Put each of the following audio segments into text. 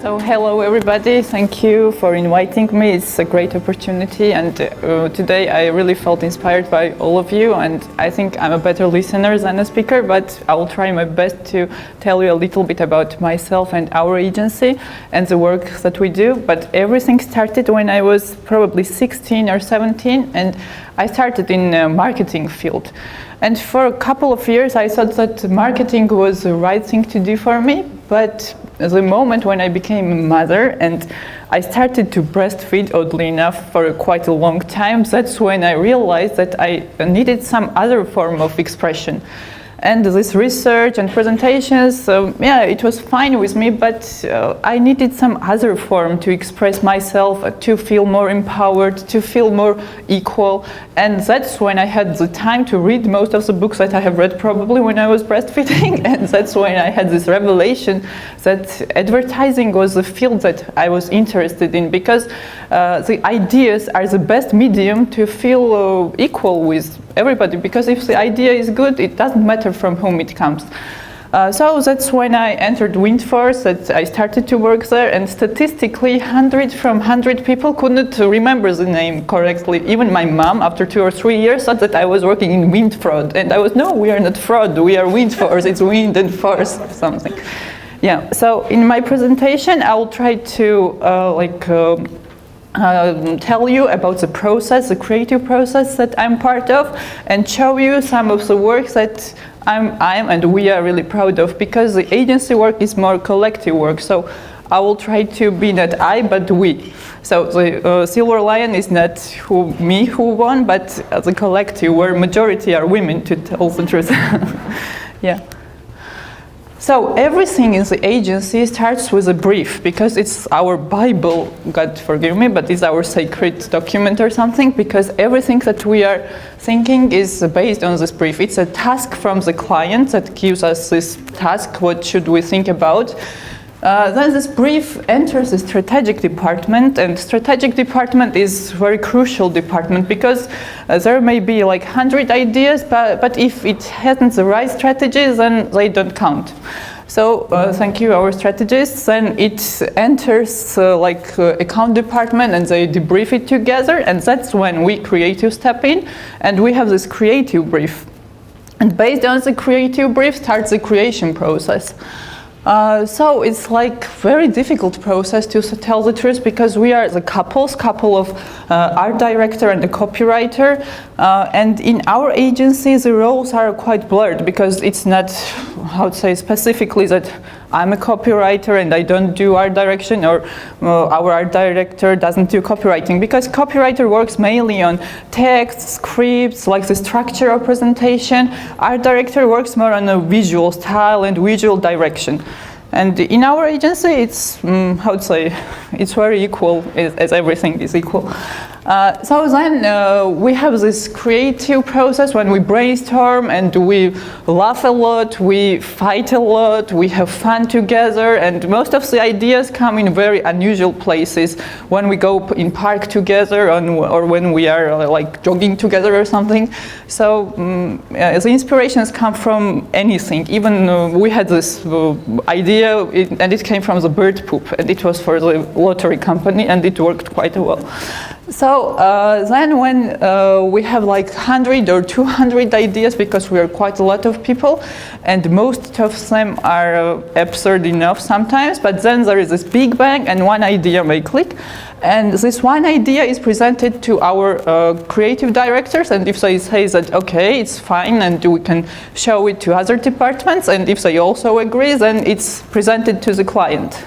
So hello everybody, thank you for inviting me. It's a great opportunity, and today I really felt inspired by all of you, and I think I'm a better listener than a speaker, but I will try my best to tell you a little bit about myself and our agency and the work that we do. But everything started when I was probably 16 or 17, and I started in the marketing field. And for a couple of years I thought that marketing was the right thing to do for me, but the moment when I became a mother and I started to breastfeed, oddly enough, for quite a long time, that's when I realized that I needed some other form of expression. And this research and presentations, it was fine with me, but I needed some other form to express myself, to feel more empowered, to feel more equal. And that's when I had the time to read most of the books that I have read probably when I was breastfeeding. And that's when I had this revelation that advertising was the field that I was interested in, because the ideas are the best medium to feel equal with everybody, because if the idea is good, it doesn't matter from whom it comes. So that's when I entered Windfor, that I started to work there, and statistically 100 from 100 people couldn't remember the name correctly. Even my mom, after 2 or 3 years, thought that I was working in wind fraud, and I was, no, we are not fraud, we are Windfor, it's wind and force or something. Yeah, so in my presentation I will try to tell you about the process, the creative process that I'm part of, and show you some of the work that I'm and we are really proud of, because the agency work is more collective work. So I will try to be not I, but we. So the Silver Lion is not me who won, but the collective, where majority are women, to tell the truth. Yeah. So everything in the agency starts with a brief, because it's our Bible, God forgive me, but it's our sacred document or something, because everything that we are thinking is based on this brief. It's a task from the client that gives us this task, what should we think about. Then this brief enters the strategic department, and strategic department is very crucial department, because there may be like 100 ideas, but if it hasn't the right strategies, then they don't count. So thank you, our strategists. Then it enters account department, and they debrief it together, and that's when we creative step in, and we have this creative brief. And based on the creative brief starts the creation process. So it's like very difficult process, to tell the truth, because we are the couple of art director and the copywriter, and in our agency the roles are quite blurred, because it's not, how to say, specifically that I'm a copywriter and I don't do art direction, or our art director doesn't do copywriting, because copywriter works mainly on text, scripts, like the structure of presentation. Art director works more on a visual style and visual direction. And in our agency, it's, how to say, it's very equal, as everything is equal. So then we have this creative process when we brainstorm, and we laugh a lot, we fight a lot, we have fun together, and most of the ideas come in very unusual places, when we go in park together, or when we are like jogging together or something. So the inspirations come from anything. Even we had this idea, and it came from the bird poop, and it was for the lottery company, and it worked quite well. So then when we have like 100 or 200 ideas, because we are quite a lot of people, and most of them are absurd enough sometimes, but then there is this big bang and one idea may click, and this one idea is presented to our creative directors, and if they say that okay, it's fine, and we can show it to other departments, and if they also agree, then it's presented to the client.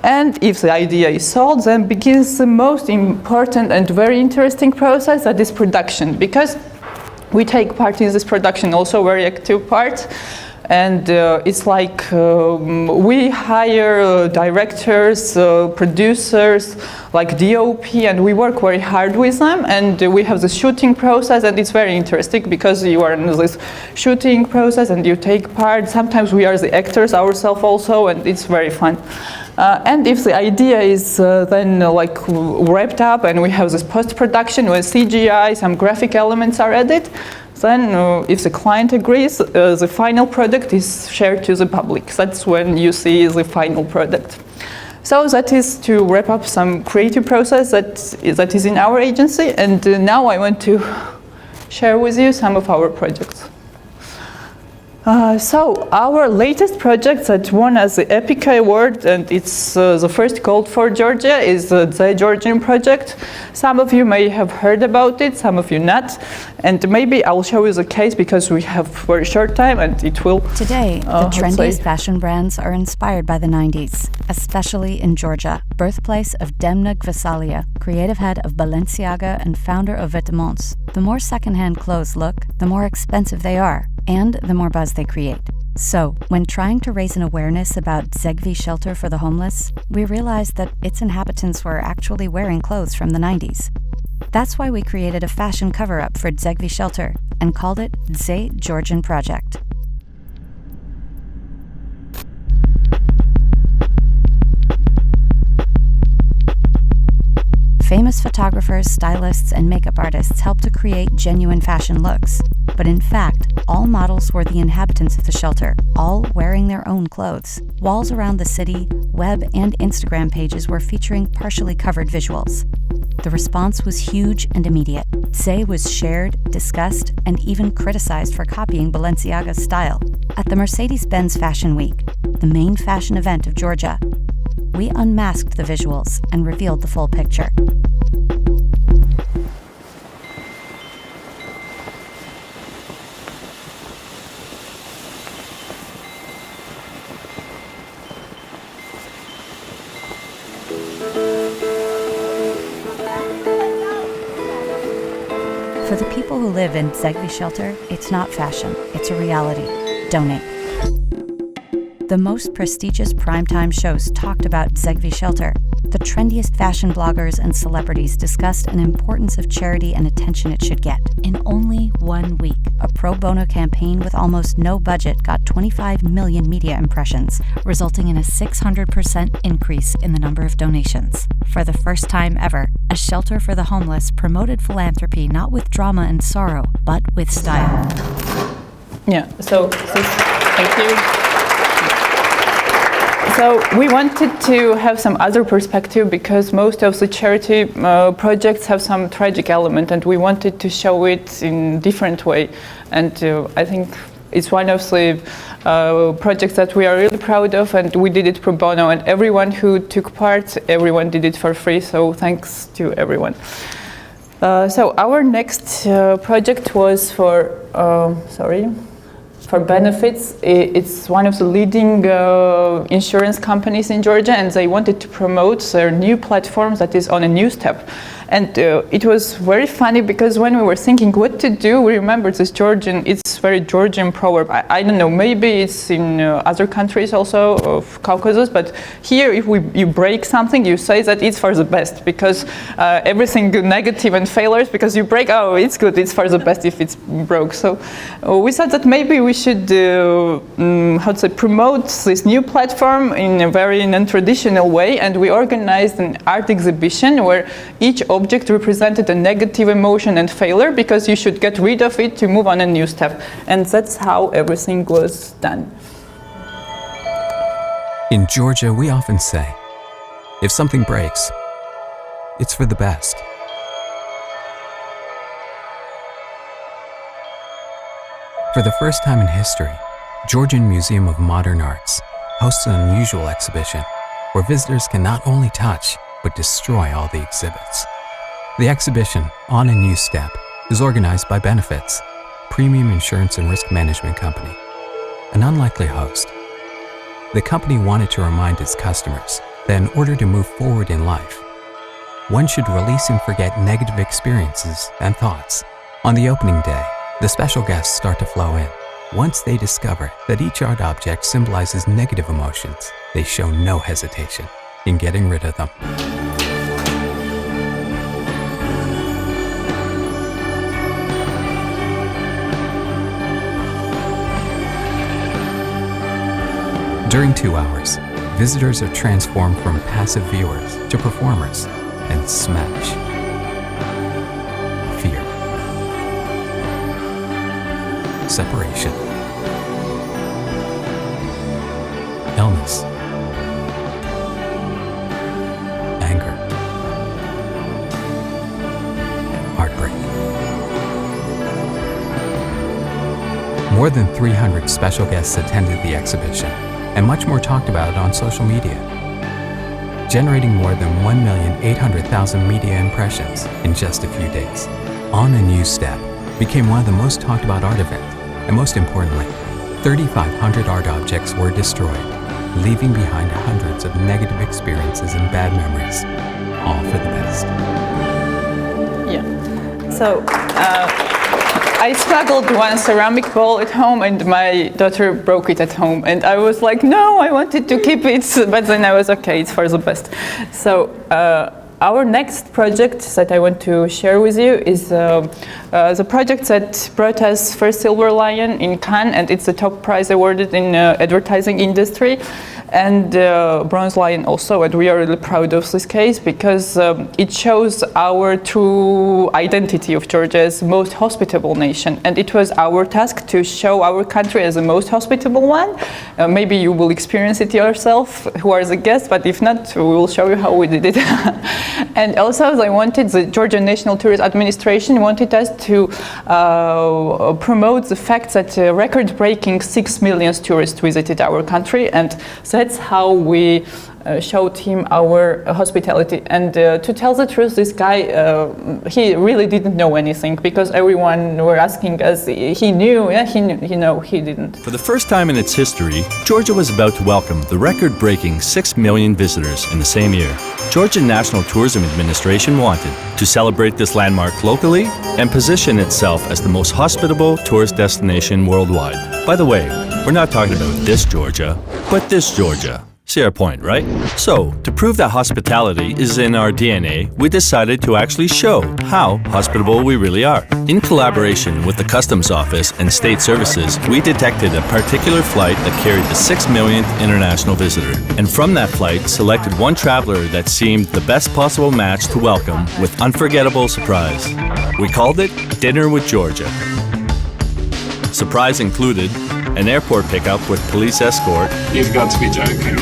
And if the idea is sold, then begins the most important and very interesting process, that is production, because we take part in this production, also very active part. And it's like we hire directors, producers, like DOP, and we work very hard with them, and we have the shooting process, and it's very interesting, because you are in this shooting process and you take part. Sometimes we are the actors ourselves also, and it's very fun. And if the idea is then like wrapped up, and we have this post-production where CGI, some graphic elements are added, then if the client agrees, the final product is shared to the public. That's when you see the final product. So that is to wrap up some creative process that is in our agency, and now I want to share with you some of our projects. So our latest project that won as the Epica Award, and it's the first called for Georgia, is the Georgian project. Some of you may have heard about it, some of you not. And maybe I'll show you the case because we have very short time and it will... Today, the trendiest fashion brands are inspired by the 90s, especially in Georgia, birthplace of Demna Gvasalia, creative head of Balenciaga and founder of Vetements. The more secondhand clothes look, the more expensive they are, and the more buzz they create. So, when trying to raise an awareness about Zegvi Shelter for the Homeless, we realized that its inhabitants were actually wearing clothes from the 90s. That's why we created a fashion cover-up for Zegvi Shelter and called it Ze Georgian Project. Famous photographers, stylists, and makeup artists helped to create genuine fashion looks. But in fact, all models were the inhabitants of the shelter, all wearing their own clothes. Walls around the city, web, and Instagram pages were featuring partially covered visuals. The response was huge and immediate. Ze was shared, discussed, and even criticized for copying Balenciaga's style. At the Mercedes-Benz Fashion Week, the main fashion event of Georgia, we unmasked the visuals and revealed the full picture. For the people who live in Zegvi Shelter, it's not fashion, it's a reality. Donate. The most prestigious primetime shows talked about Zegvi Shelter. The trendiest fashion bloggers and celebrities discussed an importance of charity and attention it should get. In only 1 week, a pro bono campaign with almost no budget got 25 million media impressions, resulting in a 600% increase in the number of donations. For the first time ever, a shelter for the homeless promoted philanthropy not with drama and sorrow, but with style. Yeah, so thank you. So we wanted to have some other perspective because most of the charity projects have some tragic element, and we wanted to show it in different way. And I think it's one of the projects that we are really proud of, and we did it pro bono, and everyone who took part, everyone did it for free, so thanks to everyone. So our next project was for benefits. It's one of the leading insurance companies in Georgia, and they wanted to promote their new platform that is on a new step. And it was very funny because when we were thinking what to do, we remembered this it's very Georgian proverb. I don't know, maybe it's in other countries also of Caucasus, but here if you break something, you say that it's for the best, because everything negative and failures, because you break, oh, it's good, it's for the best if it's broke. So we thought that maybe we should promote this new platform in a very non-traditional way, and we organized an art exhibition where each object represented a negative emotion and failure, because you should get rid of it to move on a new step. And that's how everything was done. In Georgia, we often say, if something breaks, it's for the best. For the first time in history, Georgian Museum of Modern Arts hosts an unusual exhibition where visitors can not only touch, but destroy all the exhibits. The exhibition, On a New Step, is organized by Benefits, premium insurance and risk management company, an unlikely host. The company wanted to remind its customers that in order to move forward in life, one should release and forget negative experiences and thoughts. On the opening day, the special guests start to flow in. Once they discover that each art object symbolizes negative emotions, they show no hesitation in getting rid of them. During 2 hours, visitors are transformed from passive viewers to performers and smash fear, separation, illness, More than 300 special guests attended the exhibition, and much more talked about it on social media, generating more than 1,800,000 media impressions in just a few days. On a News Step became one of the most talked about art events, and most importantly, 3,500 art objects were destroyed, leaving behind hundreds of negative experiences and bad memories, all for the best. Yeah. So I smuggled one ceramic bowl at home, and my daughter broke it at home, and I was like, no, I wanted to keep it, but then I was okay, it's for the best. So our next project that I want to share with you is the project that brought us first Silver Lion in Cannes, and it's the top prize awarded in advertising industry, and Bronze Lion also, and we are really proud of this case because it shows our true identity of Georgia as the most hospitable nation, and it was our task to show our country as the most hospitable one. Maybe you will experience it yourself who are the guests, but if not, we will show you how we did it. And also the Georgian National Tourist Administration wanted us to promote the fact that record-breaking 6 million tourists visited our country, and that's how we showed him our hospitality. And to tell the truth, this guy, he really didn't know anything because everyone were asking us, he knew, he didn't. For the first time in its history, Georgia was about to welcome the record-breaking 6 million visitors in the same year. Georgian National Tourism Administration wanted to celebrate this landmark locally and position itself as the most hospitable tourist destination worldwide. By the way, we're not talking about this Georgia, but this Georgia. See our point, right? So, to prove that hospitality is in our DNA, we decided to actually show how hospitable we really are. In collaboration with the Customs Office and State Services, we detected a particular flight that carried the 6 millionth international visitor. And from that flight, selected one traveler that seemed the best possible match to welcome with unforgettable surprise. We called it Dinner with Georgia. Surprise included an airport pickup with police escort. You've got to be joking.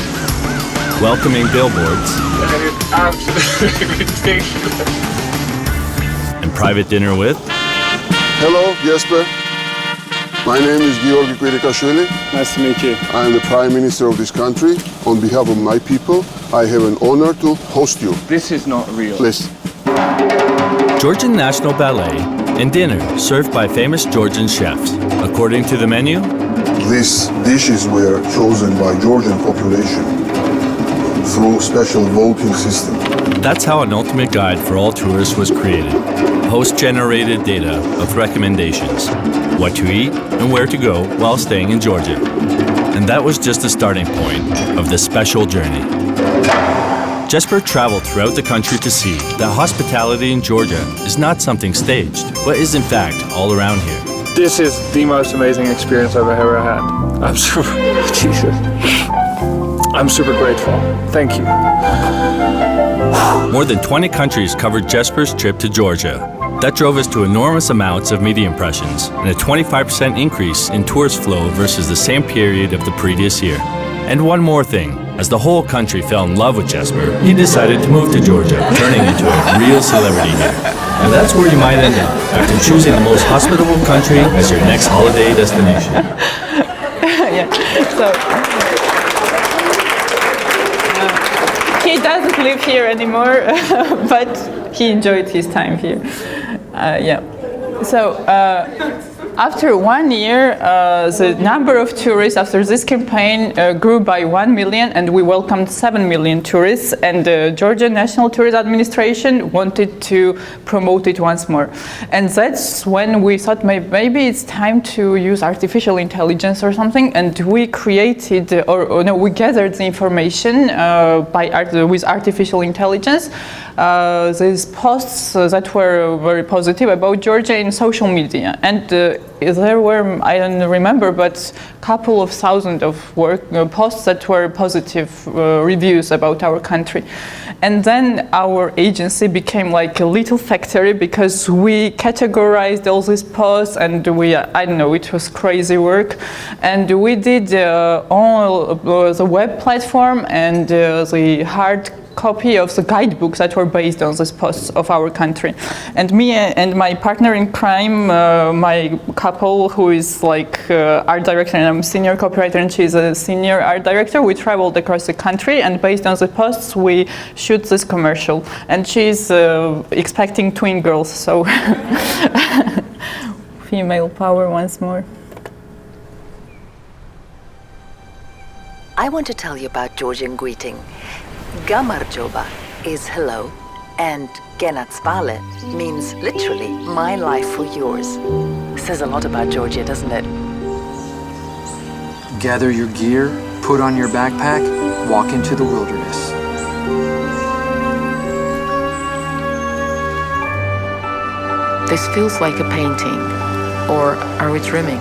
Welcoming billboards. That is absolutely ridiculous. And private dinner with. Hello, Jesper. My name is Georgi Kvirikashvili. Nice to meet you. I am the Prime Minister of this country. On behalf of my people, I have an honor to host you. This is not real. Please. Georgian National Ballet and dinner served by famous Georgian chefs. According to the menu, These dishes were chosen by Georgian population through special voting system. that's how an ultimate guide for all tourists was created. Host-generated data of recommendations, what to eat and where to go while staying in Georgia. And that was just the starting point of this special journey. Jesper traveled throughout the country to see that hospitality in Georgia is not something staged, but is in fact all around here. This is the most amazing experience I've ever had. I'm super grateful. Thank you. More than 20 countries covered Jesper's trip to Georgia. That drove us to enormous amounts of media impressions and a 25% increase in tourist flow versus the same period of the previous year. And one more thing, as the whole country fell in love with Jesper, he decided to move to Georgia, turning into a real celebrity here. And that's where you might end up, after choosing the most hospitable country as your next holiday destination. He doesn't live here anymore, but he enjoyed his time here. After 1 year, the number of tourists after this campaign grew by 1 million, and we welcomed 7 million tourists, and the Georgian National Tourist Administration wanted to promote it once more. And that's when we thought maybe it's time to use artificial intelligence or something, and we created, we gathered the information with artificial intelligence, these posts that were very positive about Georgia in social media. And there were, I don't remember, but a couple of thousand of posts that were positive reviews about our country. And then our agency became like a little factory because we categorized all these posts, and it was crazy work. And we did all the web platform and the hard copy of the guidebooks that were based on these posts of our country. And me and my partner in crime, my couple, who is like art director, and I'm senior copywriter and she's a senior art director, we traveled across the country, and based on the posts we shoot this commercial. And she's expecting twin girls, so female power once more. I want to tell you about Georgian greeting. Gamarjoba is hello, and Genatspale means literally my life for yours. Says a lot about Georgia, doesn't it? Gather your gear, put on your backpack, walk into the wilderness. This feels like a painting, or are we trimming?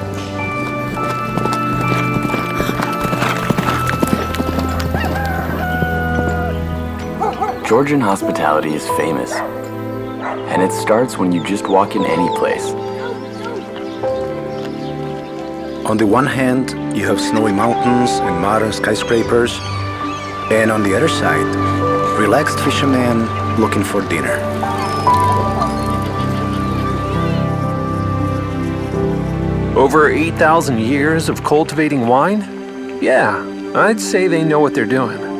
Georgian hospitality is famous, and it starts when you just walk in any place. On the one hand, you have snowy mountains and modern skyscrapers, and on the other side, relaxed fishermen looking for dinner. Over 8,000 years of cultivating wine? Yeah, I'd say they know what they're doing.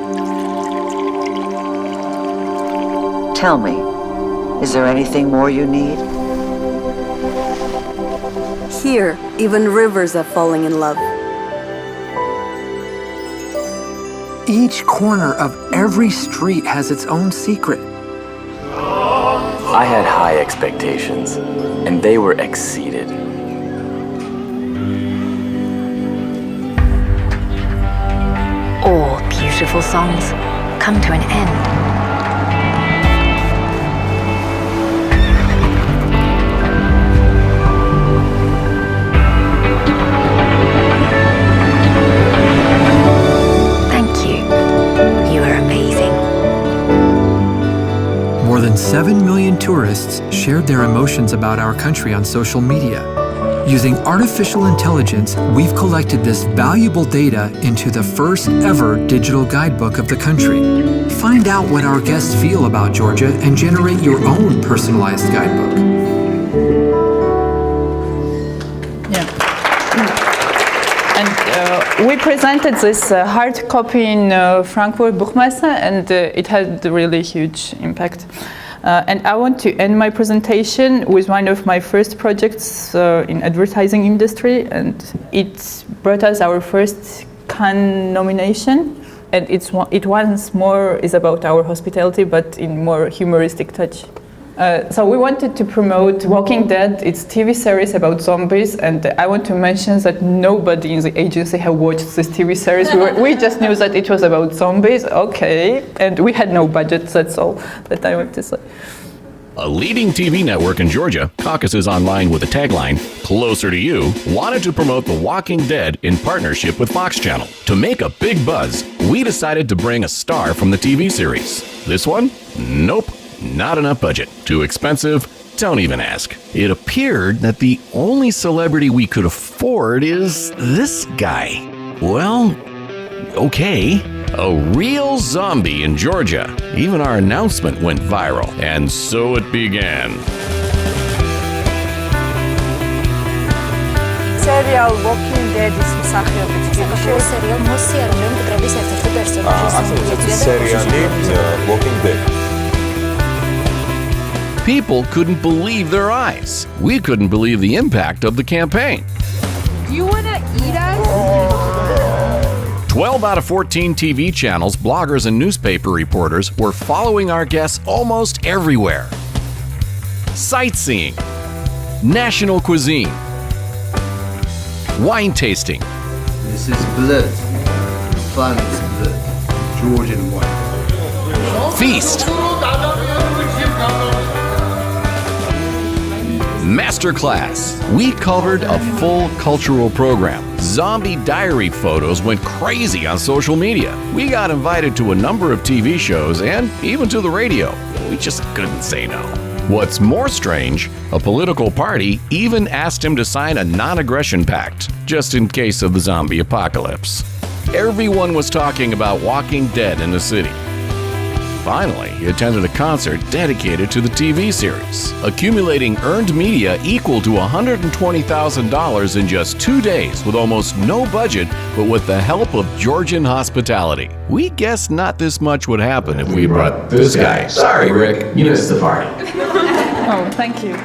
Tell me, is there anything more you need? Here, even rivers are falling in love. Each corner of every street has its own secret. I had high expectations, and they were exceeded. All beautiful songs come to an end. More than 7 million tourists shared their emotions about our country on social media. Using artificial intelligence, we've collected this valuable data into the first ever digital guidebook of the country. Find out what our guests feel about Georgia and generate your own personalized guidebook. And we presented this hard copy in Frankfurt Buchmesse, and it had a really huge impact. And I want to end my presentation with one of my first projects in advertising industry, and it brought us our first Cannes nomination. And it once more is about our hospitality, but in more humoristic touch. So we wanted to promote Walking Dead. It's a TV series about zombies, and I want to mention that nobody in the agency had watched this TV series. We just knew that it was about zombies, okay, and we had no budget, that's all that I want to say. A leading TV network in Georgia, Caucasus Online with the tagline, Closer to You, wanted to promote The Walking Dead in partnership with Fox Channel. To make a big buzz, we decided to bring a star from the TV series. This one? Nope. Not enough budget. Too expensive? Don't even ask. It appeared that the only celebrity we could afford is this guy. Well, okay. A real zombie in Georgia. Even our announcement went viral. And so it began. Serial Walking Dead 있습니다. Walking Dead. People couldn't believe their eyes. We couldn't believe the impact of the campaign. Do you want to eat us? 12 out of 14 TV channels, bloggers, and newspaper reporters were following our guests almost everywhere. Sightseeing, national cuisine, wine tasting. This is blood. Finest blood. Georgian wine. Feast. Masterclass. We covered a full cultural program. Zombie diary photos went crazy on social media. We got invited to a number of TV shows and even to the radio. We just couldn't say no. What's more strange, a political party even asked him to sign a non-aggression pact, just in case of the zombie apocalypse. Everyone was talking about Walking Dead in the city. Finally, he attended a concert dedicated to the TV series, accumulating earned media equal to $120,000 in just 2 days with almost no budget, but with the help of Georgian hospitality. We guessed not this much would happen if we brought this guy. Sorry, Rick, you missed the party. Oh, thank you.